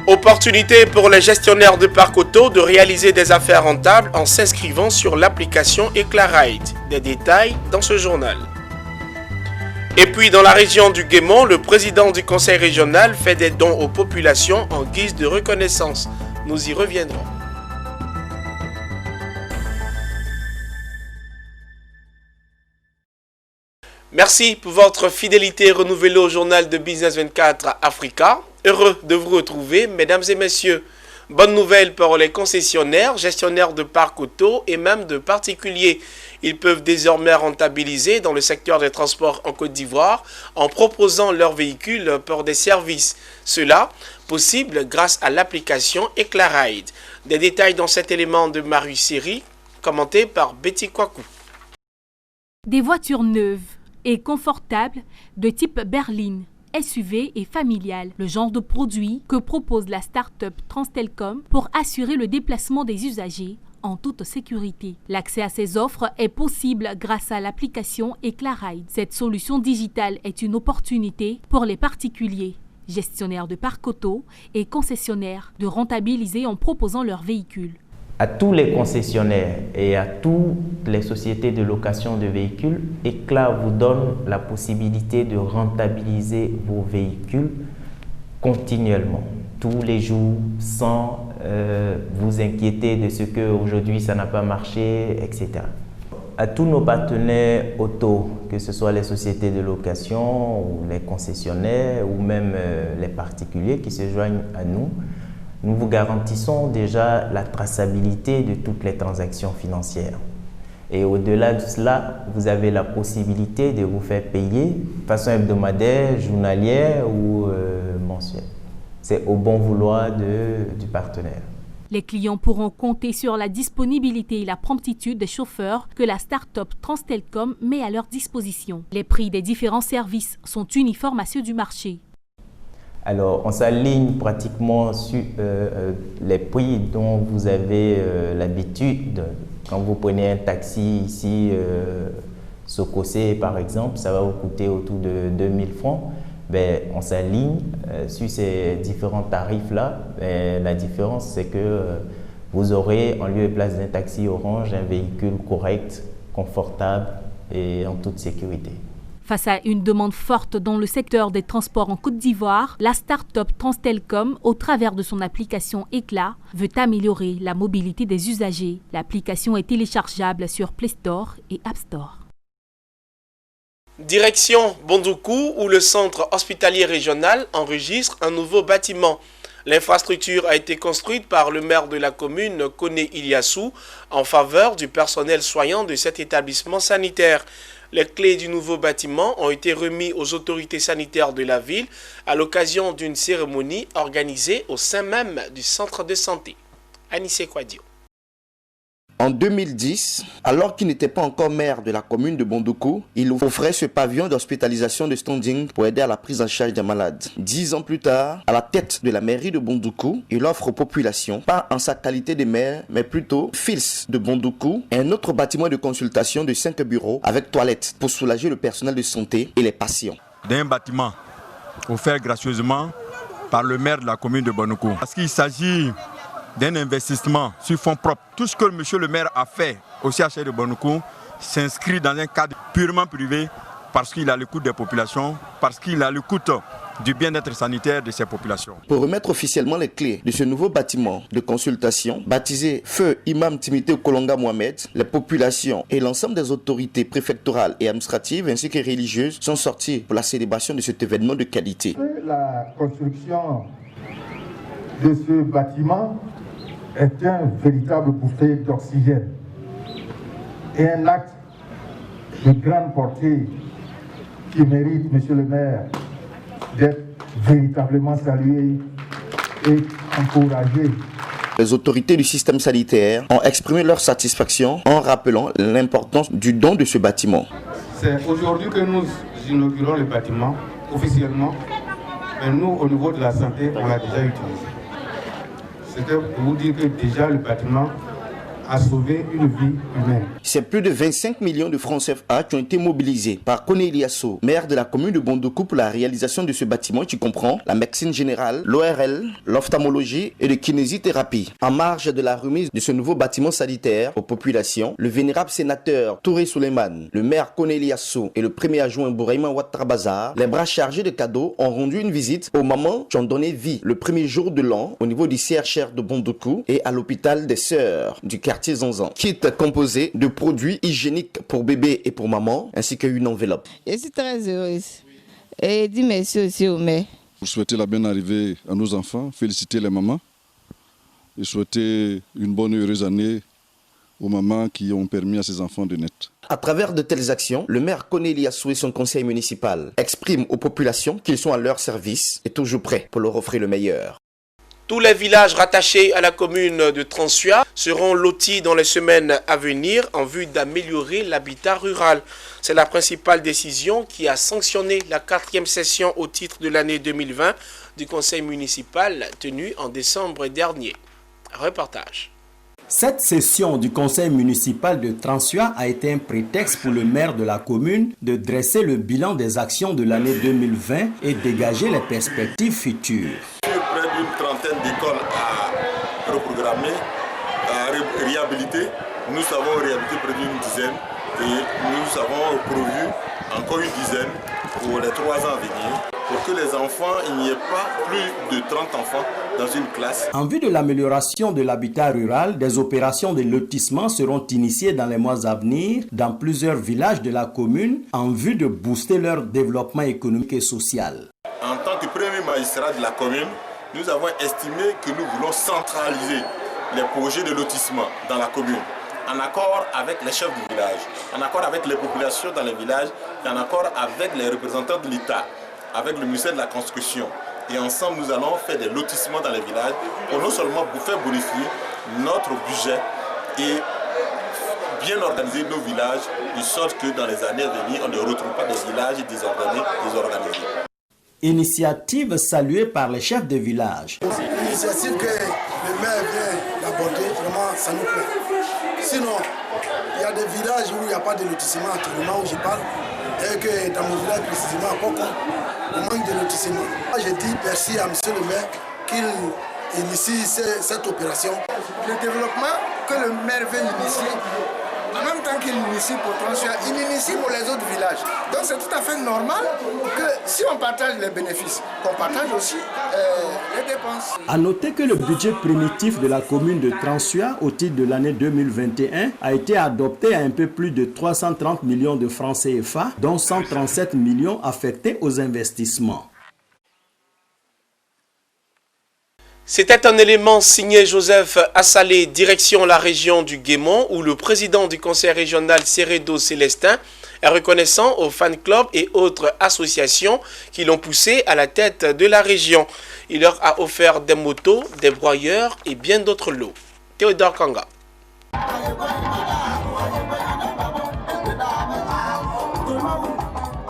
Opportunité pour les gestionnaires de parcs auto de réaliser des affaires rentables en s'inscrivant sur l'application Eclaride. Des détails dans ce journal. Et puis dans la région du Guémont, le président du conseil régional fait des dons aux populations en guise de reconnaissance. Nous y reviendrons. Merci pour votre fidélité renouvelée au journal de Business 24 Africa. Heureux de vous retrouver, mesdames et messieurs. Bonne nouvelle pour les concessionnaires, gestionnaires de parcs auto et même de particuliers. Ils peuvent désormais rentabiliser dans le secteur des transports en Côte d'Ivoire en proposant leurs véhicules pour des services. Cela possible grâce à l'application Eclaride. Des détails dans cet élément de Marie Série, commenté par Betty Kwaku. Des voitures neuves et confortables de type berline, SUV et familiale, le genre de produit que propose la start-up Transtelcom pour assurer le déplacement des usagers en toute sécurité. L'accès à ces offres est possible grâce à l'application Eclaride. Cette solution digitale est une opportunité pour les particuliers, gestionnaires de parcs auto et concessionnaires de rentabiliser en proposant leurs véhicules. À tous les concessionnaires et à toutes les sociétés de location de véhicules, Ecla vous donne la possibilité de rentabiliser vos véhicules continuellement, tous les jours, sans vous inquiéter de ce qu'aujourd'hui ça n'a pas marché, etc. À tous nos partenaires auto, que ce soit les sociétés de location, ou les concessionnaires, ou même les particuliers qui se joignent à nous, nous vous garantissons déjà la traçabilité de toutes les transactions financières. Et au-delà de cela, vous avez la possibilité de vous faire payer de façon hebdomadaire, journalière ou mensuelle. C'est au bon vouloir du partenaire. Les clients pourront compter sur la disponibilité et la promptitude des chauffeurs que la start-up Transtelcom met à leur disposition. Les prix des différents services sont uniformes à ceux du marché. Alors, on s'aligne pratiquement sur les prix dont vous avez l'habitude. Quand vous prenez un taxi ici, Sokosé par exemple, ça va vous coûter autour de 2000 francs. Ben, on s'aligne sur ces différents tarifs-là. La différence, c'est que vous aurez, en lieu et place d'un taxi Orange, un véhicule correct, confortable et en toute sécurité. Face à une demande forte dans le secteur des transports en Côte d'Ivoire, la start-up Transtelcom, au travers de son application Ecla, veut améliorer la mobilité des usagers. L'application est téléchargeable sur Play Store et App Store. Direction Bondoukou, où le centre hospitalier régional enregistre un nouveau bâtiment. L'infrastructure a été construite par le maire de la commune, Koné Iliassou, en faveur du personnel soignant de cet établissement sanitaire. Les clés du nouveau bâtiment ont été remises aux autorités sanitaires de la ville à l'occasion d'une cérémonie organisée au sein même du centre de santé. Anissé Kwadio. En 2010, alors qu'il n'était pas encore maire de la commune de Bondoukou, il offrait ce pavillon d'hospitalisation de standing pour aider à la prise en charge des malades. 10 ans plus tard, à la tête de la mairie de Bondoukou, il offre aux populations, pas en sa qualité de maire, mais plutôt fils de Bondoukou, un autre bâtiment de consultation de 5 bureaux avec toilettes pour soulager le personnel de santé et les patients. D'un bâtiment offert gracieusement par le maire de la commune de Bondoukou. Parce qu'il s'agit d'un investissement sur fonds propres. Tout ce que monsieur le maire a fait au CHR de Bondoukou s'inscrit dans un cadre purement privé parce qu'il a l'écoute des populations, parce qu'il a l'écoute du bien-être sanitaire de ces populations. Pour remettre officiellement les clés de ce nouveau bâtiment de consultation, baptisé Feu Imam Timité Kolonga Mohamed, les populations et l'ensemble des autorités préfectorales et administratives ainsi que religieuses sont sortis pour la célébration de cet événement de qualité. La construction de ce bâtiment est un véritable bouffée d'oxygène et un acte de grande portée qui mérite, monsieur le maire, d'être véritablement salué et encouragé. Les autorités du système sanitaire ont exprimé leur satisfaction en rappelant l'importance du don de ce bâtiment. C'est aujourd'hui que nous inaugurons le bâtiment officiellement, mais nous, au niveau de la santé, on l'a déjà utilisé. C'était pour vous dire que déjà le bâtiment à sauver une vie humaine. C'est plus de 25 millions de francs CFA qui ont été mobilisés par Cornelia So, maire de la commune de Bondoukou, pour la réalisation de ce bâtiment qui comprend la médecine générale, l'ORL, l'ophtalmologie et la kinésithérapie. En marge de la remise de ce nouveau bâtiment sanitaire aux populations, le vénérable sénateur Touré Souleymane, le maire Cornelia So et le premier adjoint Bouraïma Ouattara Bazar, les bras chargés de cadeaux, ont rendu une visite aux mamans qui ont donné vie le premier jour de l'an au niveau du CHR de Bondoukou et à l'hôpital des Sœurs du quartier Zanzan. Kit composé de produits hygiéniques pour bébé et pour maman, ainsi qu'une enveloppe. Je suis très heureuse et dis merci aussi au maire. Pour souhaiter la bonne arrivée à nos enfants, féliciter les mamans et souhaiter une bonne et heureuse année aux mamans qui ont permis à ces enfants de naître. À travers de telles actions, le maire Cornelia So et son conseil municipal expriment aux populations qu'ils sont à leur service et toujours prêts pour leur offrir le meilleur. Tous les villages rattachés à la commune de Transua seront lotis dans les semaines à venir en vue d'améliorer l'habitat rural. C'est la principale décision qui a sanctionné la 4e session au titre de l'année 2020 du conseil municipal tenue en décembre dernier. Reportage. Cette session du conseil municipal de Transua a été un prétexte pour le maire de la commune de dresser le bilan des actions de l'année 2020 et dégager les perspectives futures. Près d'une trentaine d'écoles à reprogrammer, à réhabiliter. Nous avons réhabilité près d'une dizaine et nous avons prévu encore une dizaine pour les 3 ans à venir. Pour que les enfants, il n'y ait pas plus de 30 enfants dans une classe. En vue de l'amélioration de l'habitat rural, des opérations de lotissement seront initiées dans les mois à venir dans plusieurs villages de la commune en vue de booster leur développement économique et social. En tant que premier magistrat de la commune, nous avons estimé que nous voulons centraliser les projets de lotissement dans la commune, en accord avec les chefs du village, en accord avec les populations dans les villages, et en accord avec les représentants de l'État, avec le ministère de la Construction. Et ensemble, nous allons faire des lotissements dans les villages pour non seulement faire bonifier notre budget et bien organiser nos villages, de sorte que dans les années à venir, on ne retrouve pas des villages désorganisés. Initiative saluée par les chefs de village. L'initiative que le maire vient d'aborder, vraiment, ça nous plaît. Sinon, il y a des villages où il n'y a pas de lotissement actuellement, où je parle, et que dans mon village précisément, à Poko, on manque de lotissement. Je dis merci à monsieur le maire qu'il initie cette opération. Le développement que le maire veut initier, en même temps qu'il initie pour Transua, il initie pour les autres villages. Donc c'est tout à fait normal que si on partage les bénéfices, qu'on partage aussi les dépenses. A noter que le budget primitif de la commune de Transua au titre de l'année 2021 a été adopté à un peu plus de 330 millions de francs CFA, dont 137 millions affectés aux investissements. C'était un élément signé Joseph Assalé, direction la région du Guémont, où le président du conseil régional Seredo Célestin est reconnaissant aux fan clubs et autres associations qui l'ont poussé à la tête de la région. Il leur a offert des motos, des broyeurs et bien d'autres lots. Théodore Kanga.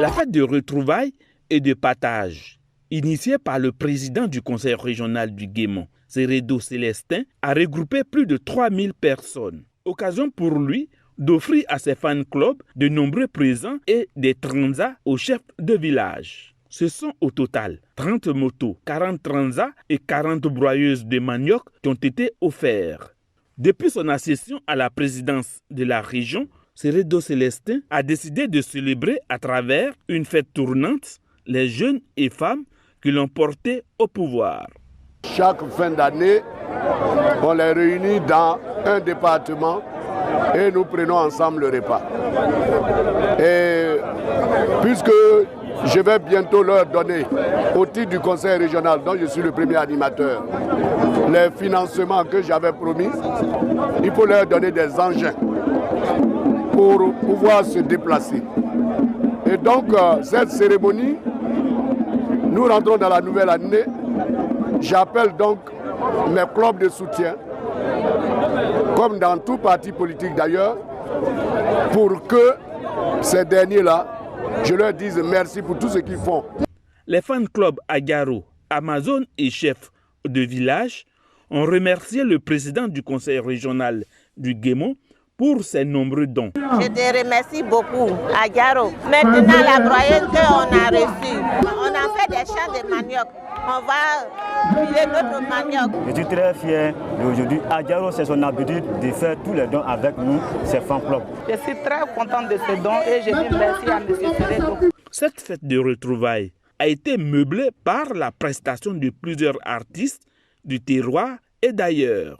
La fête de retrouvailles et de partage, initiée par le président du conseil régional du Guémont, Seredo Célestin, a regroupé plus de 3000 personnes. Occasion pour lui d'offrir à ses fan clubs de nombreux présents et des transats aux chefs de village. Ce sont au total 30 motos, 40 transats et 40 broyeuses de manioc qui ont été offerts. Depuis son accession à la présidence de la région, Seredo Célestin a décidé de célébrer à travers une fête tournante les jeunes et femmes qui l'ont porté au pouvoir. Chaque fin d'année, on les réunit dans un département et nous prenons ensemble le repas. Et puisque je vais bientôt leur donner, au titre du conseil régional dont je suis le premier animateur, les financements que j'avais promis, il faut leur donner des engins pour pouvoir se déplacer. Et donc, cette cérémonie, nous rentrons dans la nouvelle année. J'appelle donc mes clubs de soutien, comme dans tout parti politique d'ailleurs, pour que ces derniers-là, je leur dise merci pour tout ce qu'ils font. Les fan clubs Agaro, Amazon et chefs de village ont remercié le président du conseil régional du Guémon pour ses nombreux dons. Je te remercie beaucoup, Adjaro. Maintenant, la broyeuse qu'on a reçue, on a fait des champs de manioc. On va filer d'autres manioc. Je suis très fier d'aujourd'hui. Adjaro, c'est son habitude de faire tous les dons avec nous, ses femmes propres. Je suis très content de ce don et je dis merci à M. Seredo. Cette fête de retrouvailles a été meublée par la prestation de plusieurs artistes du terroir et d'ailleurs.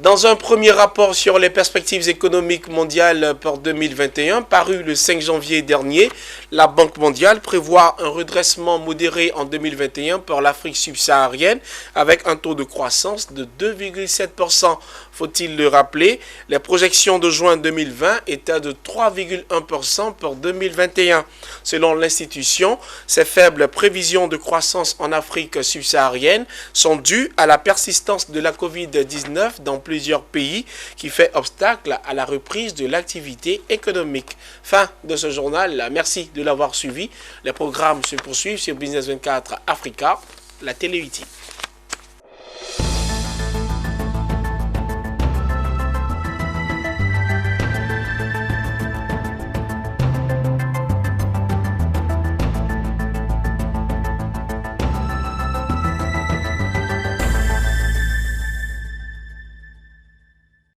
Dans un premier rapport sur les perspectives économiques mondiales pour 2021, paru le 5 janvier dernier, la Banque mondiale prévoit un redressement modéré en 2021 pour l'Afrique subsaharienne avec un taux de croissance de 2,7%. Faut-il le rappeler, les projections de juin 2020 étaient de 3,1% pour 2021. Selon l'institution, ces faibles prévisions de croissance en Afrique subsaharienne sont dues à la persistance de la Covid-19 dans plusieurs pays qui fait obstacle à la reprise de l'activité économique. Fin de ce journal. Merci de l'avoir suivi. Les programmes se poursuivent sur Business 24 Africa, la télé-utile.